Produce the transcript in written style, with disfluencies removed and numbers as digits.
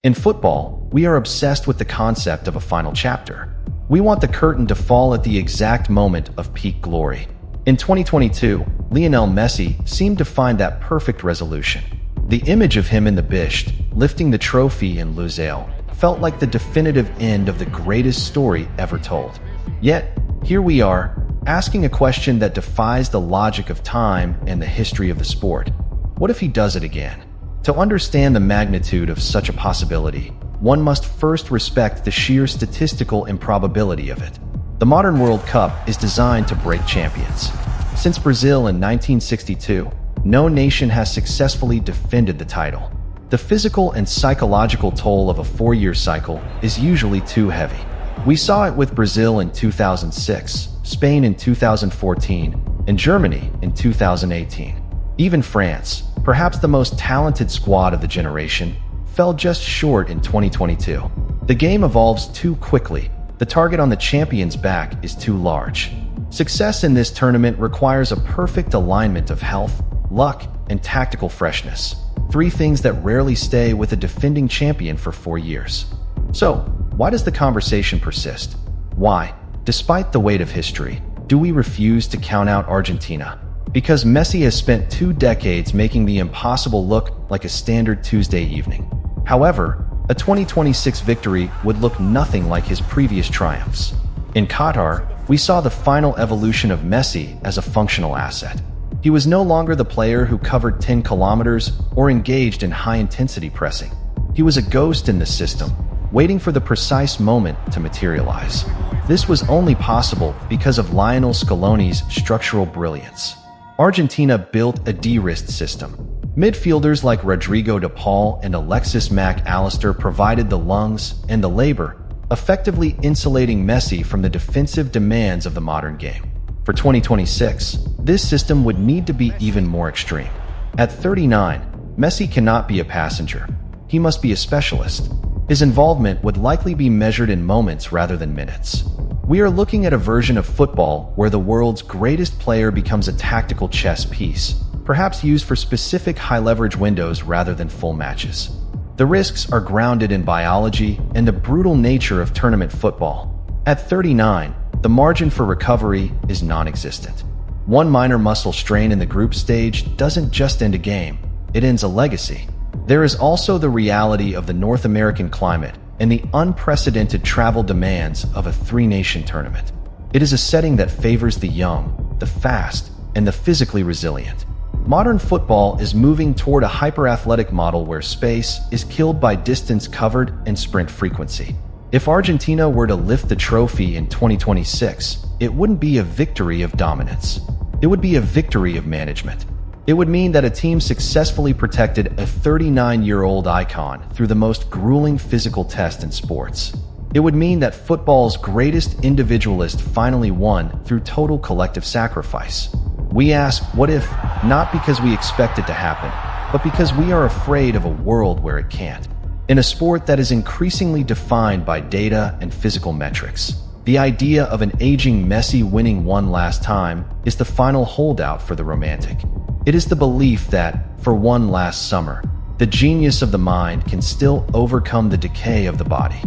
In football, we are obsessed with the concept of a final chapter. We want the curtain to fall at the exact moment of peak glory. In 2022, Lionel Messi seemed to find that perfect resolution. The image of him in the Bisht, lifting the trophy in Lusail, felt like the definitive end of the greatest story ever told. Yet, here we are, asking a question that defies the logic of time and the history of the sport. What if he does it again? To understand the magnitude of such a possibility, one must first respect the sheer statistical improbability of it. The modern World Cup is designed to break champions. Since Brazil in 1962, no nation has successfully defended the title. The physical and psychological toll of a 4-year cycle is usually too heavy. We saw it with Brazil in 2006, Spain in 2014, and Germany in 2018. Even France, perhaps the most talented squad of the generation, fell just short in 2022. The game evolves too quickly. The target on the champion's back is too large. Success in this tournament requires a perfect alignment of health, luck, and tactical freshness. 3 things that rarely stay with a defending champion for 4 years. So, why does the conversation persist? Why, despite the weight of history, do we refuse to count out Argentina? Because Messi has spent 2 decades making the impossible look like a standard Tuesday evening. However, a 2026 victory would look nothing like his previous triumphs. In Qatar, we saw the final evolution of Messi as a functional asset. He was no longer the player who covered 10 kilometers or engaged in high-intensity pressing. He was a ghost in the system, waiting for the precise moment to materialize. This was only possible because of Lionel Scaloni's structural brilliance. Argentina built a de-risked system. Midfielders like Rodrigo de Paul and Alexis Mac Allister provided the lungs and the labor, effectively insulating Messi from the defensive demands of the modern game. For 2026, this system would need to be even more extreme. At 39, Messi cannot be a passenger. He must be a specialist. His involvement would likely be measured in moments rather than minutes. We are looking at a version of football where the world's greatest player becomes a tactical chess piece, perhaps used for specific high-leverage windows rather than full matches. The risks are grounded in biology and the brutal nature of tournament football. At 39, the margin for recovery is non-existent. One minor muscle strain in the group stage doesn't just end a game, it ends a legacy. There is also the reality of the North American climate and the unprecedented travel demands of a 3-nation tournament. It is a setting that favors the young, the fast, and the physically resilient. Modern football is moving toward a hyper-athletic model where space is killed by distance covered and sprint frequency. If Argentina were to lift the trophy in 2026, it wouldn't be a victory of dominance. It would be a victory of management. It would mean that a team successfully protected a 39-year-old icon through the most grueling physical test in sports. It would mean that football's greatest individualist finally won through total collective sacrifice. We ask, what if, not because we expect it to happen, but because we are afraid of a world where it can't. In a sport that is increasingly defined by data and physical metrics, the idea of an aging Messi winning one last time is the final holdout for the romantic. It is the belief that, for one last summer, the genius of the mind can still overcome the decay of the body.